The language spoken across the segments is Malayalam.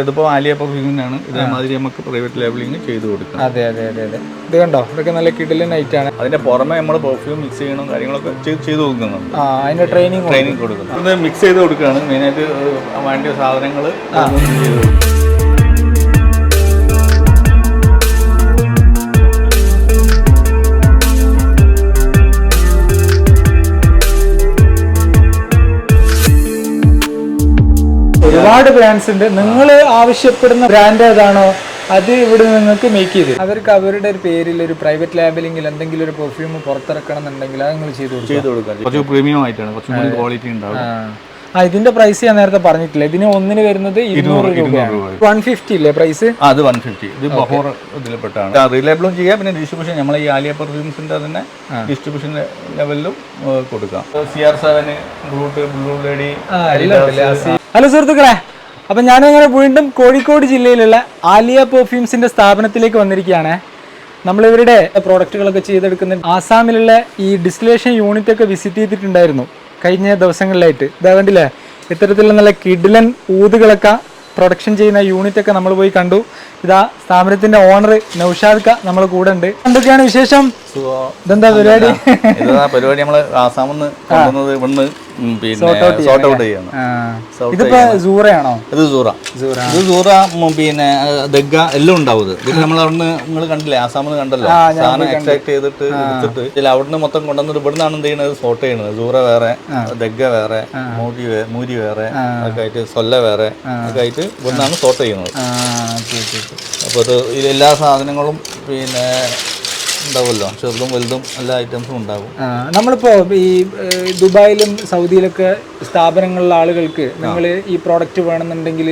ഇതിപ്പോൾ ആലിയ പെർഫ്യൂമിനാണ് ഇതേമാതിരി നമുക്ക് പ്രൈവറ്റ് ലേബലിംഗ് ചെയ്ത് കൊടുക്കാം. അതെ അതെ അതെ അതെ. ഇത് കണ്ടോ, ഇതൊക്കെ നല്ല കിടിലൻ ഐറ്റാണ്. അതിന്റെ പുറമെ നമ്മൾ പെർഫ്യൂം മിക്സ് ചെയ്യണം കാര്യങ്ങളൊക്കെ ചെയ്ത് കൊടുക്കുന്നുണ്ട്. അതിന്റെ ട്രെയിനിങ് കൊടുക്കുന്നു. ഇത് മിക്സ് ചെയ്ത് കൊടുക്കുകയാണ് മെയിനായിട്ട് വേണ്ടിയ സാധനങ്ങൾ ഒരുപാട് ബ്രാൻഡ്സ് ഉണ്ട്. നിങ്ങൾ ആവശ്യപ്പെടുന്ന ബ്രാൻഡ് ഏതാണോ അത് ഇവിടെ നിങ്ങൾക്ക് മേക്ക് ചെയ്ത് അവർക്ക് അവരുടെ ഒരു പേരിൽ ഒരു പ്രൈവറ്റ് ലാബലിംഗിൽ എന്തെങ്കിലും ഒരു പെർഫ്യൂം പുറത്തിറക്കണം എന്നുണ്ടെങ്കിൽ അത് നിങ്ങൾ ചെയ്ത് കൊടുക്കാം. കുറച്ച് പ്രീമിയം ആയിട്ടാണ്, കുറച്ചും കൂടി ക്വാളിറ്റി ഉണ്ടാവും. ഇതിന്റെ പ്രൈസ് ഞാൻ നേരത്തെ പറഞ്ഞിട്ടില്ല. ഇതിന് ഒന്നിന് വരുന്നത് 200 രൂപയാണ്. 150 ഇല്ലേ പ്രൈസ്? അത് 150. ഇത് ബഹോർ ഇതിൽപ്പെട്ടാണ്. റീലേബിളും ചെയ്യാം, പിന്നെ ഡിസ്ട്രിബ്യൂഷൻ നമ്മളെ ഈ ആലിയ പെർഫ്യൂംസിന്റെ തന്നെ ഡിസ്ട്രിബ്യൂഷൻ ലെവലിലും കൊടുക്കാം. CR7, blue lady. ഹലോ സുഹൃത്തുക്കളെ, അപ്പം ഞാനങ്ങനെ വീണ്ടും കോഴിക്കോട് ജില്ലയിലുള്ള ആലിയ പെർഫ്യൂംസിന്റെ സ്ഥാപനത്തിലേക്ക് വന്നിരിക്കുകയാണ്. നമ്മളിവരുടെ പ്രോഡക്റ്റുകളൊക്കെ ചെയ്തെടുക്കുന്ന ആസാമിലുള്ള ഈ ഡിസ്റ്റിലേഷൻ യൂണിറ്റ് ഒക്കെ വിസിറ്റ് ചെയ്തിട്ടുണ്ടായിരുന്നു കഴിഞ്ഞ ദിവസങ്ങളിലായിട്ട്. ഇതാ കണ്ടില്ലേ, ഇത്തരത്തിലുള്ള നല്ല കിഡിലൻ ഊതുകളൊക്കെ പ്രൊഡക്ഷൻ ചെയ്യുന്ന യൂണിറ്റ് ഒക്കെ നമ്മൾ പോയി കണ്ടു. ഇതാ സ്ഥാപനത്തിന്റെ ഓണർ നൗഷാദ് ക നമ്മളെ കൂടെ ഉണ്ട്. എന്തൊക്കെയാണ് വിശേഷം? ഇതെന്താ പരിപാടി? പരിപാടി നമ്മള് ആസാമെന്ന് കൊണ്ടുവന്നത് ഇവിടുന്ന് സോർട്ട് ഔട്ട് ചെയ്യാണ്. ഇതിപ്പോ സൂറയാണോ? ഇത് സൂറ. ഇത് സൂറ പിന്നെ ദഗ്ഗ എല്ലാം ഉണ്ടാവും. ഇത് നമ്മൾ അവിടുന്ന് നിങ്ങൾ കണ്ടില്ലേ, ആസാമെന്ന് കണ്ടല്ലോ, സാധനം എക്സ്ട്രാക്ട് ചെയ്തിട്ട് എടുത്തിട്ട് ഇതിൽ അവിടുന്ന് മൊത്തം കൊണ്ടുവന്നിട്ട് ഇവിടുന്നാണ് എന്ത് ചെയ്യുന്നത്, സോർട്ട് ചെയ്യുന്നത്. സൂറ വേറെ, ദഗ്ഗ വേറെ, മൂരി വേറെ ഒക്കെ ആയിട്ട്, സൊല്ല വേറെ ഒക്കെ ആയിട്ട് ഇവിടുന്നാണ് സോർട്ട് ചെയ്യുന്നത്. അപ്പോൾ ഇത് എല്ലാ സാധനങ്ങളും പിന്നെ ഉണ്ടാവുമല്ലോ, ചെറുതും വലുതും എല്ലാ ഐറ്റംസും ഉണ്ടാകും. നമ്മളിപ്പോ ഈ ദുബായിലും സൗദിയിലൊക്കെ സ്ഥാപനങ്ങളിലെ ആളുകൾക്ക് നിങ്ങൾ ഈ പ്രോഡക്റ്റ് വേണമെന്നുണ്ടെങ്കിൽ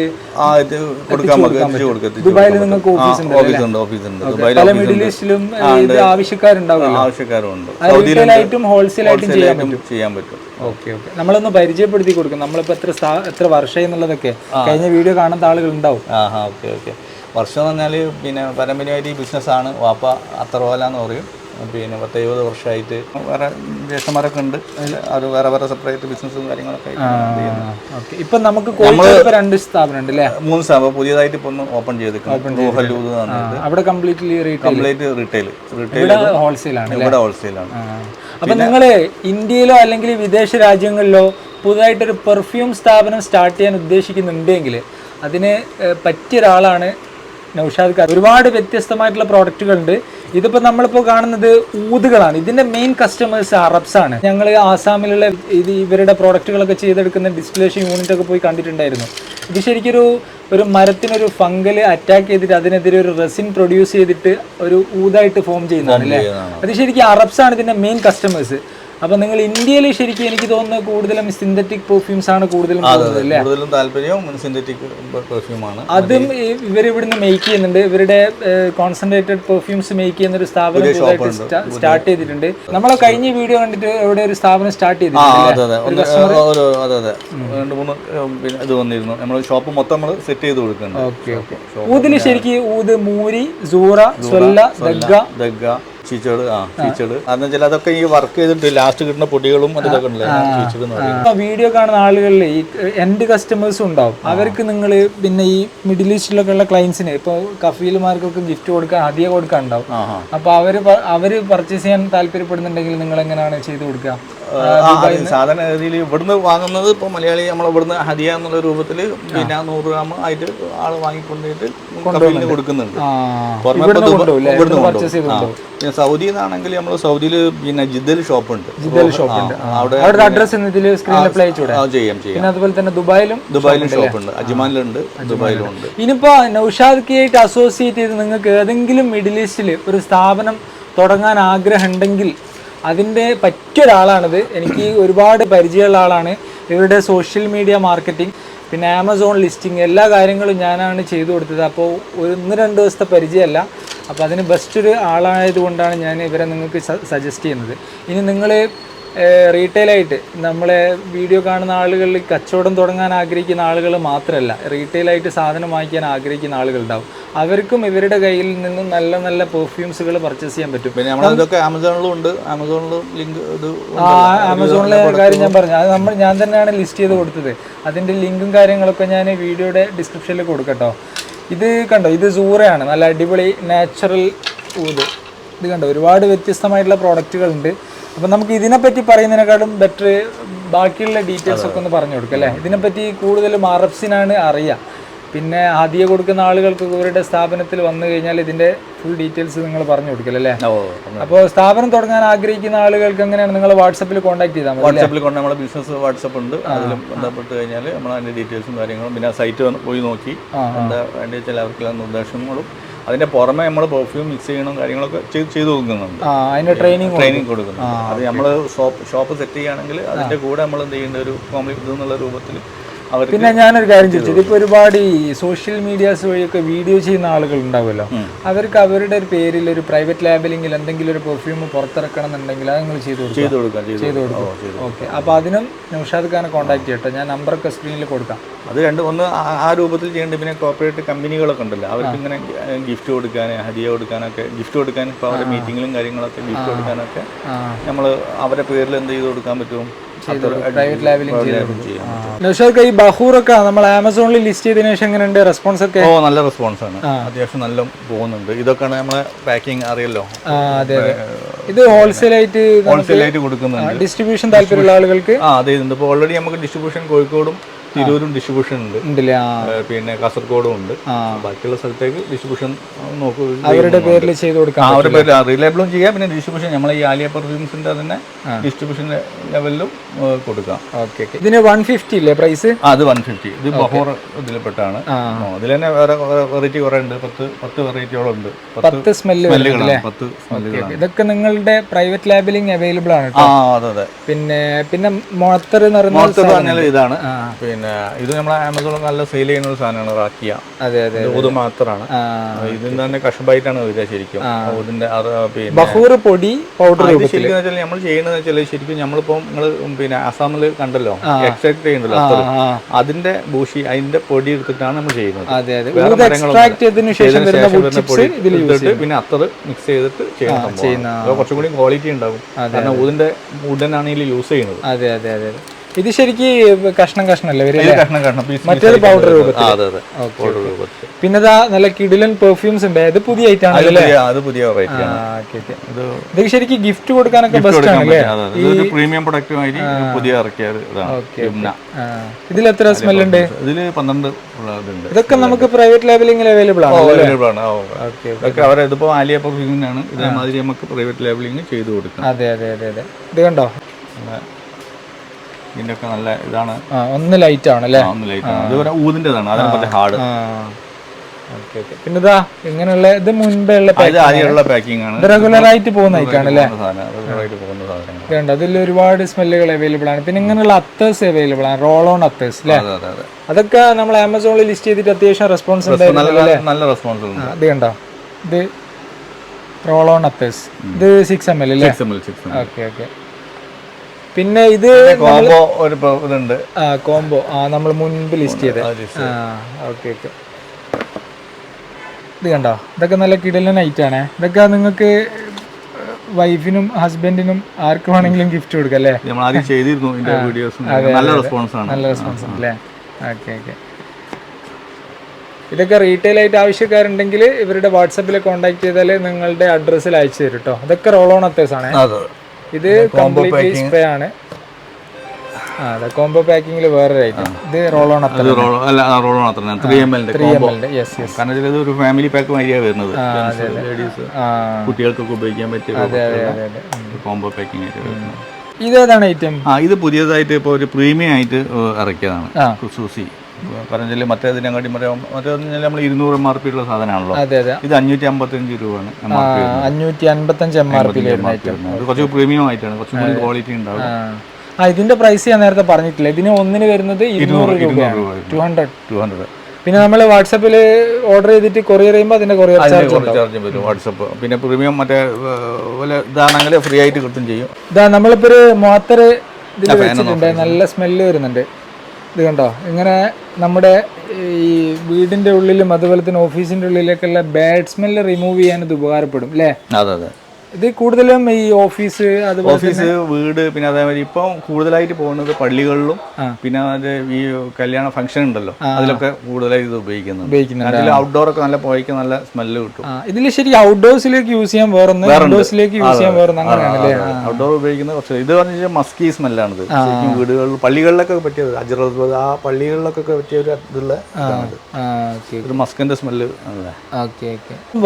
ദുബായിൽ നിങ്ങൾക്ക് പല മിഡിൽ ഈസ്റ്റിലും ആവശ്യക്കാരുണ്ടാവും. റീറ്റെയിലായിട്ടും ഹോൾസെയിലായിട്ടും ചെയ്യാൻ പറ്റും. Okay okay. നമ്മളൊന്ന് പരിചയപ്പെടുത്തി കൊടുക്കും. നമ്മളിപ്പോ എത്ര വർഷമായി എന്നുള്ളതൊക്കെ കഴിഞ്ഞ വീഡിയോ കാണുന്ന ആളുകൾ ഉണ്ടാവും. Okay okay. വർഷം എന്ന് പറഞ്ഞാൽ പിന്നെ പാരമ്പര്യമായിട്ട് ഈ ബിസിനസ്സാണ്. വാപ്പ അത്തറോല എന്ന് പറയും. പിന്നെ 10-70 വർഷമായിട്ട് വേറെ ജ്യേഷ്ഠന്മാരൊക്കെ ഉണ്ട്. അത് വേറെ വേറെ സെപ്പറേറ്റ് ബിസിനസ്സും കാര്യങ്ങളൊക്കെ. ഇപ്പം നമുക്ക് കോഴിക്കോട് 2 സ്ഥാപനം ഉണ്ട് അല്ലേ? 3 സ്ഥാപനം പുതിയതായിട്ട് ഇപ്പോൾ ഒന്ന് ഓപ്പൺ ചെയ്തിട്ടുണ്ട്. അവിടെ കംപ്ലീറ്റ് റീറ്റെയിൽ ഹോൾസെയിലാണ്. ഇവിടെ ഹോൾസെയിലാണ്. അപ്പം നിങ്ങൾ ഇന്ത്യയിലോ അല്ലെങ്കിൽ വിദേശ രാജ്യങ്ങളിലോ പുതുതായിട്ടൊരു പെർഫ്യൂം സ്ഥാപനം സ്റ്റാർട്ട് ചെയ്യാൻ ഉദ്ദേശിക്കുന്നുണ്ടെങ്കിൽ അതിന് പറ്റിയ ഒരാളാണ് നൗഷാദ് ഖാൻ. ഒരുപാട് വ്യത്യസ്തമായിട്ടുള്ള പ്രോഡക്റ്റുകളുണ്ട്. ഇതിപ്പോൾ നമ്മളിപ്പോൾ കാണുന്നത് ഊതുകളാണ്. ഇതിൻ്റെ മെയിൻ കസ്റ്റമേഴ്സ് അറബ്സ് ആണ്. ഞങ്ങൾ ആസാമിലുള്ള ഇവരുടെ പ്രോഡക്റ്റുകളൊക്കെ ചെയ്തെടുക്കുന്ന ഡിസ്റ്റിലേഷൻ യൂണിറ്റ് ഒക്കെ പോയി കണ്ടിട്ടുണ്ടായിരുന്നു. ഇത് ശരിക്കൊരു മരത്തിനൊരു ഫംഗൽ അറ്റാക്ക് ചെയ്തിട്ട് അതിനെതിരെ ഒരു റെസിൻ പ്രൊഡ്യൂസ് ചെയ്തിട്ട് ഒരു ഊതായിട്ട് ഫോം ചെയ്യുന്നതാണ് അല്ലേ? അത് ശരിക്കും അറബ്സ് ആണ് ഇതിൻ്റെ മെയിൻ കസ്റ്റമേഴ്സ്. അപ്പൊ നിങ്ങൾ ഇന്ത്യയിൽ ശരിക്കും എനിക്ക് തോന്നുന്നത് കൂടുതലും സിന്തറ്റിക് പെർഫ്യൂംസ് ആണ് കൂടുതലും താല്പര്യം. സിന്തറ്റിക് പെർഫ്യൂമാണ്. അതും ഇവരിവിടുന്ന് മേക്ക് ചെയ്യുന്നുണ്ട്. ഇവരുടെ കോൺസെൻട്രേറ്റഡ് പെർഫ്യൂംസ് മേക്ക് ചെയ്യുന്ന ഒരു സ്ഥാപനം സ്റ്റാർട്ട് ചെയ്തിട്ടുണ്ട്. നമ്മളെ കഴിഞ്ഞ വീഡിയോ കണ്ടിട്ട് എവിടെ ഒരു സ്ഥാപനം സ്റ്റാർട്ട് ചെയ്തിട്ടുണ്ട്. 2-3 ഇത് വന്നിരുന്നു. നമ്മൾ ഷോപ്പ് മൊത്തം നമ്മൾ സെറ്റ് ചെയ്ത് കൊടുക്കുന്നുണ്ട്. Okay okay. ഊതില് ശരിക്കും ഊത്, മൂരി, സൂറ, സൊല്ല, ദഗ്ഗ, ചീച്ചട് അതെന്ന് വെച്ചാൽ അതൊക്കെ ഈ വർക്ക് ചെയ്തിട്ട് ലാസ്റ്റ് കിട്ടുന്ന പൊടികളും അതൊക്കെ വീഡിയോ കാണുന്ന ആളുകളിൽ ഈ എൻഡ് കസ്റ്റമേഴ്സും ഉണ്ടാവും. അവർക്ക് നിങ്ങൾ പിന്നെ ഈ മിഡിൽ ഈസ്റ്റിലൊക്കെ ഉള്ള ക്ലയൻസിന് ഇപ്പോൾ കഫീലുമാർക്കൊക്കെ ഗിഫ്റ്റ് കൊടുക്കാൻ ഹദിയ കൊടുക്കാൻ ഉണ്ടാവും. അപ്പൊ അവര് പർച്ചേസ് ചെയ്യാൻ താല്പര്യപ്പെടുന്നുണ്ടെങ്കിൽ നിങ്ങൾ എങ്ങനെയാണ് ചെയ്ത് കൊടുക്കുക? സാധാരണ രീതിയിൽ ഇവിടുന്ന് വാങ്ങുന്നത് ഇപ്പോൾ മലയാളി നമ്മൾ ഇവിടുന്ന് ഹദിയ എന്നുള്ള രൂപത്തിൽ പിന്നെ 100 ഗ്രാം ആയിട്ട് ആള് വാങ്ങിക്കൊണ്ടിട്ട് കൊടുക്കുന്നുണ്ട്. സൗദിയിൽ നിന്നാണെങ്കിൽ നമ്മൾ സൗദിയിൽ പിന്നെ ജിദ്ദയിൽ ഷോപ്പുണ്ട്. അവിടെ അഡ്രസ് ചെയ്യാം. അതുപോലെ തന്നെ ദുബായിലും ഷോപ്പുണ്ട്. അജ്മാനിലുണ്ട്, ദുബായിലും ഉണ്ട്. ഇനിയിപ്പോ നൗഷാദ് ആയിട്ട് അസോസിയേറ്റ് ചെയ്ത് നിങ്ങൾക്ക് ഏതെങ്കിലും മിഡിൽ ഈസ്റ്റിൽ ഒരു സ്ഥാപനം തുടങ്ങാൻ ആഗ്രഹം ഉണ്ടെങ്കിൽ അതിൻ്റെ പറ്റിയൊരാളാണിത്. എനിക്ക് ഒരുപാട് പരിചയമുള്ള ആളാണ്. ഇവരുടെ സോഷ്യൽ മീഡിയ മാർക്കറ്റിംഗ്, പിന്നെ ആമസോൺ ലിസ്റ്റിംഗ്, എല്ലാ കാര്യങ്ങളും ഞാനാണ് ചെയ്തു കൊടുത്തത്. അപ്പോൾ 1-2 ദിവസത്തെ പരിചയമല്ല. അപ്പോൾ അതിന് ബെസ്റ്റ് ഒരു ആളായതുകൊണ്ടാണ് ഞാൻ ഇവരെ നിങ്ങൾക്ക് സജസ്റ്റ് ചെയ്യുന്നത്. ഇനി നിങ്ങൾ റീറ്റെയിലായിട്ട് നമ്മളെ വീഡിയോ കാണുന്ന ആളുകളിൽ കച്ചവടം തുടങ്ങാൻ ആഗ്രഹിക്കുന്ന ആളുകൾ മാത്രമല്ല, റീറ്റെയിലായിട്ട് സാധനം വാങ്ങിക്കാൻ ആഗ്രഹിക്കുന്ന ആളുകളുണ്ടാവും. അവർക്കും ഇവരുടെ കയ്യിൽ നിന്നും നല്ല നല്ല പെർഫ്യൂംസുകൾ പർച്ചേസ് ചെയ്യാൻ പറ്റും. പിന്നെ നമ്മളിതൊക്കെ ആമസോണിലും ഉണ്ട്. ആമസോണിലും ലിങ്ക് ആമസോണിലെ കാര്യം ഞാൻ പറഞ്ഞു, അത് ഞാൻ തന്നെയാണ് ലിസ്റ്റ് ചെയ്ത് കൊടുത്തത്. അതിൻ്റെ ലിങ്കും കാര്യങ്ങളൊക്കെ ഞാൻ വീഡിയോയുടെ ഡിസ്ക്രിപ്ഷനിൽ കൊടുക്കട്ടോ. ഇത് കണ്ടോ, ഇത് സൂറയാണ്, നല്ല അടിപൊളി നാച്ചുറൽ ഊത്. ഇത് കണ്ടോ, ഒരുപാട് വ്യത്യസ്തമായിട്ടുള്ള പ്രോഡക്റ്റുകളുണ്ട്. അപ്പം നമുക്ക് ഇതിനെപ്പറ്റി പറയുന്നതിനെക്കാളും ബെറ്റർ ബാക്കിയുള്ള ഡീറ്റെയിൽസ് ഒക്കെ ഒന്ന് പറഞ്ഞു കൊടുക്കാം അല്ലേ. ഇതിനെപ്പറ്റി കൂടുതലും അറബ്സിനാണ് അറിയുക. പിന്നെ ഹദിയ കൊടുക്കുന്ന ആളുകൾക്ക് ഇവരുടെ സ്ഥാപനത്തിൽ വന്നു കഴിഞ്ഞാൽ ഇതിൻ്റെ ഫുൾ ഡീറ്റെയിൽസ് നിങ്ങൾ പറഞ്ഞു കൊടുക്കല്ലേ. അപ്പോൾ സ്ഥാപനം തുടങ്ങാൻ ആഗ്രഹിക്കുന്ന ആളുകൾക്ക് എങ്ങനെയാണ് നിങ്ങൾ വാട്സപ്പിൽ കോൺടാക്ട് ചെയ്താൽ മതി? വാട്സപ്പിൽ കൊണ്ട് നമ്മുടെ ബിസിനസ് വാട്സപ്പ് ഉണ്ട്, അതിലും ബന്ധപ്പെട്ട് കഴിഞ്ഞാൽ നമ്മൾ അതിൻ്റെ ഡീറ്റെയിൽസും കാര്യങ്ങളും പിന്നെ സൈറ്റ് പോയി നോക്കി എന്താ വേണ്ടി വെച്ചാൽ അവർക്കുള്ള നിർദ്ദേശങ്ങളും അതിന്റെ പുറമെ നമ്മൾ പെർഫ്യൂം മിക്സ് ചെയ്യണം കാര്യങ്ങളൊക്കെ ചെയ്തു കൊടുക്കുന്നുണ്ട്. അതിന്റെ ട്രെയിനിങ് കൊടുക്കുന്നുണ്ട്. അത് നമ്മൾ ഷോപ്പ് സെറ്റ് ചെയ്യുകയാണെങ്കിൽ അതിന്റെ കൂടെ നമ്മൾ എന്ത് ചെയ്യേണ്ട ഒരു കോംപ്ലിമെന്റ് എന്നുള്ള രൂപത്തിൽ. പിന്നെ ഞാനൊരു കാര്യം ചോദിച്ചത്, ഇപ്പോൾ ഒരുപാട് ഈ സോഷ്യൽ മീഡിയാസ് വഴിയൊക്കെ വീഡിയോ ചെയ്യുന്ന ആളുകൾ ഉണ്ടാവുമല്ലോ, അവർക്ക് അവരുടെ ഒരു പേരിൽ ഒരു പ്രൈവറ്റ് ലാബിലെങ്കിൽ എന്തെങ്കിലും ഒരു പെർഫ്യൂം പുറത്തിറക്കണം എന്നുണ്ടെങ്കിൽ അത് നിങ്ങൾ ചെയ്തു കൊടുക്കും. ഓക്കെ, അപ്പോൾ അതിനും നൗഷാദ് ഖാനെ കോൺടാക്ട് ചെയ്യട്ടെ, ഞാൻ നമ്പറൊക്കെ സ്ക്രീനിൽ കൊടുക്കാം. അത് ഒന്ന് ആ രൂപത്തിൽ ചെയ്യേണ്ടത്. പിന്നെ കോർപ്പറേറ്റ് കമ്പനികളൊക്കെ ഉണ്ടല്ലോ, അവർക്ക് ഇങ്ങനെ ഗിഫ്റ്റ് കൊടുക്കാൻ, ഹദിയ കൊടുക്കാനൊക്കെ, ഗിഫ്റ്റ് കൊടുക്കാൻ ഇപ്പോൾ അവരുടെ മീറ്റിങ്ങിലും കാര്യങ്ങളൊക്കെ ഗിഫ്റ്റ് കൊടുക്കാനൊക്കെ നമ്മൾ അവരുടെ പേരിൽ എന്ത് ചെയ്ത് കൊടുക്കാൻ പറ്റും, പ്രൈവറ്റ് ലാബിലും ചെയ്യാം. നൗഷാദ്, ഈ ബഹൂറൊക്കെ നമ്മൾ ആമസോണിൽ ലിസ്റ്റ് ചെയ്തതിനു ശേഷം എങ്ങനെയുണ്ട് റെസ്പോൺസ് ഒക്കെ? നല്ല റെസ്പോൺസ് ആണ്, അത്യാവശ്യം നല്ല പോകുന്നുണ്ട്. ഇതൊക്കെയാണ് നമ്മളെ പാക്കിംഗ് അറിയല്ലോ. അതെ, ഇത് ഹോൾസെയിലായിട്ട് കൊടുക്കുന്നുണ്ട്. ഡിസ്ട്രിബ്യൂഷൻ താല്പര്യമുള്ള ആളുകൾക്ക് അതെ. ഇപ്പോൾ ഓൾറെഡി നമുക്ക് ഡിസ്ട്രിബ്യൂഷൻ കോഴിക്കോടും തിരൂരും ഡിസ്ട്രിബ്യൂഷൻ ഉണ്ട്, പിന്നെ കാസർഗോഡും ഉണ്ട്. ബാക്കിയുള്ള സ്ഥലത്തേക്ക് ഡിസ്ട്രിബ്യൂഷൻ അവരുടെ പേരിൽ ചെയ്ത് കൊടുക്കാം. അവരുടെ പേരിൽ റിലേബിളും ചെയ്യാം. പിന്നെ ഡിസ്ട്രിബ്യൂഷൻ നമ്മളെ ഈ ആലിയ പെർഫ്യൂംസിന്റെ തന്നെ ഡിസ്ട്രിബ്യൂഷൻ ലെവലിലും കൊടുക്കാം. ഇതിന് 150 ഇല്ലേ പ്രൈസ്? അത് 150. ഇത് ബഹോർ ഇതിൽപ്പെട്ടാണ്. അതിൽ തന്നെ വേറെ വെറൈറ്റി കുറെ ഉണ്ട്, 10 വെറൈറ്റിയോളം ഉണ്ട്. 10 സ്മെല്ലുകളാണ്. ഇതൊക്കെ നിങ്ങളുടെ പ്രൈവറ്റ് ലാബിലിംഗ് അവൈലബിൾ ആണ്. അതെ. പിന്നെ മോത്തർ എന്ന് പറഞ്ഞാൽ ഇതാണ്. പിന്നെ ഇത് നമ്മളെ ആമസോണിൽ നല്ല സെയിൽ ചെയ്യുന്ന ഒരു സാധനമാണ് റാക്കിയ. ഊത് മാത്രമാണ്. ഇതിന് തന്നെ കഷബായിട്ടാണ് വരിക ശരിക്കും. ഊതിന്റെ ബഹൂർ പൊടി പൗഡർ ശരിക്കും നമ്മൾ ചെയ്യുന്നത് വെച്ചാൽ ശരിക്കും നമ്മളിപ്പോ നിങ്ങൾ പിന്നെ അസാമിൽ കണ്ടല്ലോ എക്സ്ട്രാക്ട് ചെയ്യുന്നല്ലോ, അതിന്റെ ബൂഷി അതിന്റെ പൊടി എടുത്തിട്ടാണ് നമ്മൾ ചെയ്യുന്നത്. പിന്നെ അത്തർ മിക്സ് ചെയ്തിട്ട് ചെയ്യുന്നത് കുറച്ചും കൂടി ക്വാളിറ്റി ഉണ്ടാകും. കാരണം ഊതിന്റെ വുഡനാണ് യൂസ് ചെയ്യുന്നത്. അതെ. ഇത് ശരിക്കും കഷ്ണം കഷ്ണല്ലേ? മറ്റേത് പൗഡർ രൂപത്തിൽ. പിന്നെ നല്ല കിടിലൻ പെർഫ്യൂംസ് ഉണ്ട്. ഇത് പുതിയ ഐറ്റം ആണല്ലേ? ഇത് ശരിക്കും ഗിഫ്റ്റ് കൊടുക്കാനൊക്കെ ബെസ്റ്റ് ആണല്ലേ? പ്രീമിയം പ്രൊഡക്റ്റുമായി പുതിയ ഇറക്കിയത്. ഇതിൽ എത്ര സ്മെൽ ഉണ്ട്? ഇതിൽ 12 ഇതൊക്കെ നമുക്ക് പ്രൈവറ്റ് ലാബിലിംഗിൽ അവൈലബിൾ ആണ്. ഇതിപ്പോ ആലിയ പെർഫ്യൂമിനാണ്. ഇതേമാതിരി നമുക്ക് പ്രൈവറ്റ് ലാബിലിംഗ് ചെയ്തു കൊടുക്കാം. അതെ. ഇത് കണ്ടോ, ഇതിന്റെയൊക്കെ നല്ല ഇതാണ്. ഒന്ന് ലൈറ്റ് ആണ് അല്ലേ? ഊതിന്റെതാണ്, അതാണ് ഹാർഡ്. പിന്നെ ഇതാ ഇങ്ങനെയുള്ള ഇത് മുൻപേ ഉള്ള പാക്കിംഗ് ആണ്. റെഗുലർ ആയിട്ട് പോകുന്ന ഐറ്റാണ് അല്ലേ? വേണ്ട, അതിൽ ഒരുപാട് സ്മെല്ലുകൾ അവൈലബിൾ ആണ്. പിന്നെ ഇങ്ങനെയുള്ള അത്തേഴ്സ് അവൈലബിൾ ആണ്, റോൾ ഓൺ അത്തേഴ്സ് അല്ലേ? അതൊക്കെ നമ്മൾ ആമസോണിൽ ലിസ്റ്റ് ചെയ്തിട്ട് അത്യാവശ്യം റെസ്പോൺസ് നല്ല റെസ്പോൺസ്. ഇത് കണ്ടോ, ഇത് റോൾ ഓൺ അത്തേഴ്സ്. ഇത് 6 ml അല്ലേ? ഓക്കെ. പിന്നെ ഇത് കോംബോ ഒരു ഇതുണ്ട്. കോംബോ നമ്മൾ മുൻപ് ലിസ്റ്റ് ചെയ്ത്. ഓക്കെ. ഇത് കണ്ടോ, ഇതൊക്കെ നല്ല കിടലൻ ഐറ്റാണ്. ഇതൊക്കെ നിങ്ങൾക്ക് വൈഫിനും ഹസ്ബൻഡിനും ആർക്ക് വേണമെങ്കിലും ഗിഫ്റ്റ് കൊടുക്കാം അല്ലേ? നല്ല റെസ്പോൺസ് ആണ് അല്ലേ? ഓക്കെ. ഇതൊക്കെ റീറ്റെയിൽ ആയിട്ട് ആവശ്യക്കാരുണ്ടെങ്കിൽ ഇവരുടെ വാട്സപ്പിൽ കോൺടാക്ട് ചെയ്താൽ നിങ്ങളുടെ അഡ്രസ്സിൽ അയച്ചു തരും കേട്ടോ. ഇതൊക്കെ റോൾ ഓൺ അത്തേഴ്സ് ആണ്. ഇത് കംപ്ലീറ്റ്ലി സ്പ്രേ ആണ്. കോംബോ പാക്കിംഗിൽ വേറെ ഐറ്റം. ഇത് റോൾ ഓൺ അത്ര 3 ml കാരണം ഒരു ഫാമിലി പാക്ക് മാതിരിയാണ് വരുന്നത്. കുട്ടികൾക്കൊക്കെ ഉപയോഗിക്കാൻ പറ്റിയ കോംബോ പാക്കിംഗ് ആയിട്ട് വരുന്നത്. ഇതേതാണ് ഐറ്റം? ഇത് പുതിയതായിട്ട് ഇപ്പോൾ ഒരു പ്രീമിയം ആയിട്ട് ഇറക്കിയതാണ് ഖുസൂസി. പറഞ്ഞാൽ മറ്റേതിനെക്കാട്ടി മറ്റേ നമ്മൾ 200 MRP ഉള്ള സാധനമാണല്ലോ. ഇത് 555 രൂപയാണ്. 555 MRP കുറച്ച് പ്രീമിയം ആയിട്ടാണ്, കുറച്ചും കൂടി ക്വാളിറ്റി ഉണ്ടാവും. ഇതിന്റെ പ്രൈസ് ഞാൻ നേരത്തെ പറഞ്ഞിട്ടില്ല. ഇതിന് ഒന്നിന് വരുന്നത് 200 രൂപയാണ്. 200. പിന്നെ നമ്മൾ വാട്സാപ്പിൽ ഓർഡർ ചെയ്തിട്ട് കൊറിയർ ചെയ്യുമ്പോൾ അതിന്റെ കൊറിയർ ചാർജ് വരും. വാട്സപ്പ് പിന്നെ പ്രീമിയം മറ്റേ ഇതാണെങ്കിൽ ഫ്രീ ആയിട്ട് കിട്ടും ചെയ്യും. ഇതാ നമ്മളിപ്പോ ഒരു മോത്തർ ഇതിൽ വെച്ചിട്ടുണ്ട്, നല്ല സ്മെല്ല് വരുന്നുണ്ട്. ഇത് കണ്ടോ, ഇങ്ങനെ നമ്മുടെ ഈ വീടിന്റെ ഉള്ളിലും അതുപോലെ തന്നെ ഓഫീസിന്റെ ഉള്ളിലേക്കുള്ള ബാഡ് സ്മെല്ല് റിമൂവ് ചെയ്യാൻ ഇത് ഉപകാരപ്പെടും അല്ലേ? അതെ അതെ. ഇത് കൂടുതലും ഈ ഓഫീസ്, ഓഫീസ്, വീട്, പിന്നെ അതേമാതിരി ഇപ്പം കൂടുതലായിട്ട് പോകുന്നത് പള്ളികളിലും പിന്നെ അത് ഈ കല്യാണ ഫംഗ്ഷൻ ഉണ്ടല്ലോ അതിലൊക്കെ കൂടുതലായി ഇത് ഉപയോഗിക്കുന്നുണ്ട്. അതിൽ ഔട്ട്ഡോർ ഒക്കെ നല്ല പോയിക്ക് നല്ല സ്മെല്ല് കിട്ടും. ഇതിൽ ശരി ഔട്ട്ഡോഴ്സിലേക്ക് യൂസ് ചെയ്യാൻ വേറൊന്ന്, ഇൻഡോഴ്സിലേക്ക് യൂസ് ചെയ്യാൻ വേറെ, അങ്ങനെയാണല്ലേ? ഔട്ട്ഡോർ ഉപയോഗിക്കുന്ന കുറച്ച് ഇത് പറഞ്ഞാൽ മസ്കി സ്മെല്ലാണിത്. ശരിക്കും വീടുകളിൽ പള്ളികളിലൊക്കെ പറ്റിയത് അജറത് ആ പള്ളികളിലൊക്കെ പറ്റിയ ഒരു ഇതുള്ള ഒരു മസ്കിന്റെ സ്മെല്ല്.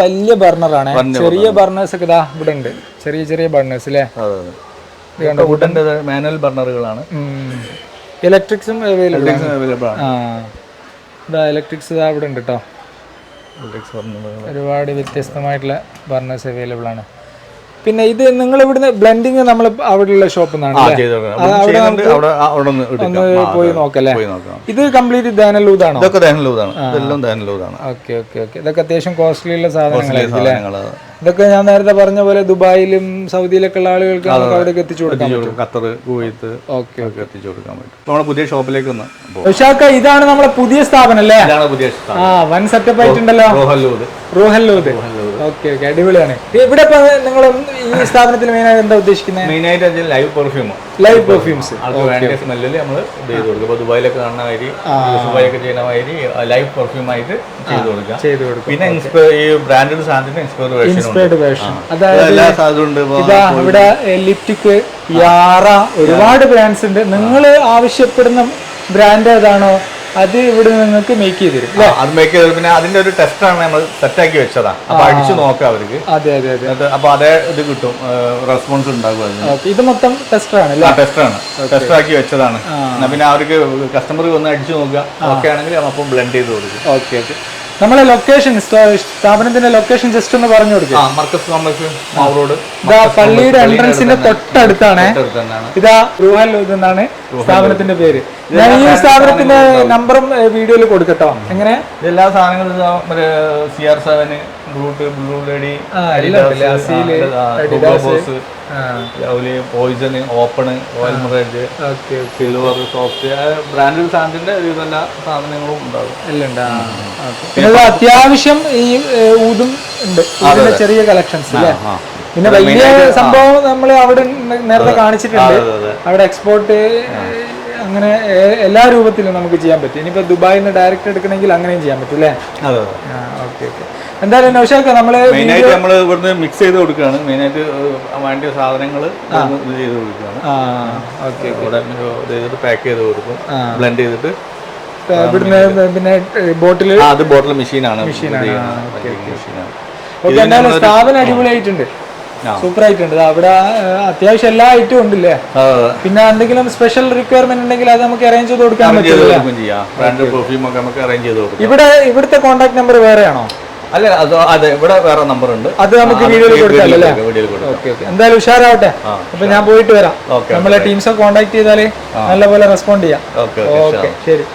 വലിയ ബർണറാണ്. ചെറിയ ബർണേഴ്സ് ഒക്കെ ഇതാ ഇവിടെ ഉണ്ട്, ചെറിയ ചെറിയ ബർണേഴ്സ് അല്ലേ? വുഡന്റെ മാനുവൽ ബർണറുകളാണ്. ഇലക്ട്രിക്സും അവൈലബിൾ ആണ്. ഇലക്ട്രിക്സ് ഇതാ ഇവിടെ ഉണ്ട് കേട്ടോ. ഒരുപാട് വ്യത്യസ്തമായിട്ടുള്ള ബർണേഴ്സ് അവൈലബിൾ ആണ്. പിന്നെ ഇത് നിങ്ങൾ ഇവിടുന്ന് ബ്ലെൻഡിങ് നമ്മൾ അവിടെയുള്ള ഷോപ്പിൽ നിന്നാണ് പോയി നോക്കല്ലേ? ഇത് കംപ്ലീറ്റ് ധാനലൂതാണോ? ഇതൊക്കെ ധാനലൂതാണ്. ഇതെല്ലാം ധാനലൂതാണ്. Okay okay okay. ഇതൊക്കെ അത്യാവശ്യം കോസ്റ്റ്ലി ഉള്ള സാധനങ്ങളായിരിക്കും. ഇതൊക്കെ ഞാൻ നേരത്തെ പറഞ്ഞ പോലെ ദുബായിലും സൗദിയിലൊക്കെ ഉള്ള ആളുകൾക്ക് നമുക്ക് അവിടേക്ക് എത്തിച്ചു കൊടുക്കാൻ പറ്റും. ഖത്തർ, കുവൈത്ത് ഒക്കെ എത്തിച്ചു കൊടുക്കാൻ പറ്റും. നമ്മുടെ പുതിയ ഷോപ്പിലേക്ക് ഒന്ന് ഉഷാക്ക, ഇതാണ് നമ്മുടെ പുതിയ സ്ഥാപനം അല്ലേ? വൻ സെറ്റപ്പ് ആയിട്ടുണ്ടല്ലോ. റൂഹല്ലൂദ്. ഓക്കെ ഓക്കെ, അടിപൊളിയാണ്. ഇവിടെ നിങ്ങൾ ഈ സ്ഥാപനത്തിൽ മെയിനായിട്ട് എന്താ ഉദ്ദേശിക്കുന്നത്? മെയിനായിട്ട് ലൈവ് പെർഫ്യൂം, ലൈവ് പെർഫ്യൂംസ് സ്മെല്ലിൽ നമ്മൾ ചെയ്ത് കൊടുക്കും. ഇപ്പോൾ ദുബായിലൊക്കെ കാണുന്ന മാതിരി, ദുബായിലൊക്കെ ചെയ്യുന്ന മാതിരി ലൈവ് പെർഫ്യൂം ആയിട്ട് ചെയ്ത് കൊടുക്കും. പിന്നെ ഈ ബ്രാൻഡഡ് സാധനത്തിന് ഇൻസ്പയർഡ് വേർഷൻ, അതായത് ഇതാ ഇവിടെ ലിപ്റ്റിക്, യാറ, ഒരുപാട് ബ്രാൻഡ്സ് ഉണ്ട്. നിങ്ങൾ ആവശ്യപ്പെടുന്ന ബ്രാൻഡ് ഏതാണോ അത് ഇവിടെ നിങ്ങൾക്ക് മേക്ക് ചെയ്ത് തരും. അത് മേക്ക് ചെയ്ത് പിന്നെ അതിന്റെ ഒരു ടെസ്റ്റാണ് നമ്മൾ സെറ്റാക്കി വെച്ചതാ. അപ്പൊ അടിച്ചു നോക്കാം അവർക്ക്. അതെ അതെ അതെ. അപ്പൊ അതേ ഇത് കിട്ടും, റെസ്പോൺസ് ഉണ്ടാകും. ഇത് മൊത്തം ടെസ്റ്ററാണ്, ടെസ്റ്റ് ആക്കി വെച്ചതാണ്. പിന്നെ അവർക്ക് കസ്റ്റമർ വന്ന് അടിച്ചു നോക്കുക, ഓക്കെ ആണെങ്കിൽ അപ്പം ബ്ലെൻഡ് ചെയ്ത് കൊടുക്കും. Okay okay. നമ്മളെ ലൊക്കേഷൻ, സ്ഥാപനത്തിന്റെ ലൊക്കേഷൻ ജസ്റ്റ് ഒന്ന് പറഞ്ഞു കൊടുക്കാം. മർക്കസ് കോംപ്ലക്സ്, മാവൂർ. ഇതാ പള്ളിയുടെ എൻട്രൻസിന്റെ തൊട്ടടുത്താണ്. ഇതാ റൂഹല്ലൂദ് എന്നാണ് സ്ഥാപനത്തിന്റെ പേര്. ഞാൻ ഈ സ്ഥാപനത്തിന്റെ നമ്പറും വീഡിയോയിൽ കൊടുക്കട്ടോ. എങ്ങനെ എല്ലാ സാധനങ്ങളും CR7, Brut, Blue Lady, Poison, open, oil marriage, silver, soft, branded സാധനത്തിന്റെ എല്ലാ സാധനങ്ങളും ഉണ്ടാകും. പിന്നെ അത്യാവശ്യം ഈ ഊതും ഉണ്ട്, ചെറിയ കളക്ഷൻസ് അല്ലേ? പിന്നെ വലിയ സംഭവം നമ്മൾ അവിടെ നേരത്തെ കാണിച്ചിട്ടുണ്ട്. അവിടെ എക്സ്പോർട്ട് അങ്ങനെ എല്ലാ രൂപത്തിലും നമുക്ക് ചെയ്യാൻ പറ്റും. ഇനിയിപ്പോ ദുബായിൽ നിന്ന് ഡയറക്റ്റ് എടുക്കണമെങ്കിൽ അങ്ങനെയും ചെയ്യാൻ പറ്റും അല്ലേ? Okay okay. എന്തായാലും നൗഷാദ്, നമ്മള് ഇവിടുന്ന് മിക്സ് ചെയ്ത് കൊടുക്കുകയാണ്. മെയിനായിട്ട് വേണ്ടിയ സാധനങ്ങൾ ചെയ്ത് കൊടുക്കുകയാണ്. പാക്ക് ചെയ്ത് കൊടുക്കും, ബ്ലെൻഡ് ചെയ്തിട്ട് പിന്നെ ബോട്ടിൽ മെഷീനാണ്. എന്തായാലും സ്ഥാപനം അടിപൊളിയായിട്ടുണ്ട്, സൂപ്പർ ആയിട്ടുണ്ട്. അവിടെ അത്യാവശ്യം എല്ലാ ഐറ്റവും ഉണ്ടല്ലേ? പിന്നെ എന്തെങ്കിലും സ്പെഷ്യൽ റിക്വയർമെന്റ് ഉണ്ടെങ്കിൽ അത് നമുക്ക് അറേഞ്ച് ചെയ്ത് കൊടുക്കാൻ പറ്റും. ഇവിടുത്തെ കോൺടാക്ട് നമ്പർ വേറെയാണോ? അല്ല, അതെ, ഇവിടെ വേറെ നമ്പർ ഉണ്ട്, അത് നമുക്ക് വീഡിയോയിൽ കൊടുക്കാമല്ലേ? Okay okay. എന്തായാലും ഉഷാറാവട്ടെ. അപ്പൊ ഞാൻ പോയിട്ട് വരാം. നമ്മളെ ടീംസൊക്കെ കോൺടാക്ട് ചെയ്താല് നല്ലപോലെ റെസ്പോണ്ട് ചെയ്യാം. ഓക്കെ, ശരി.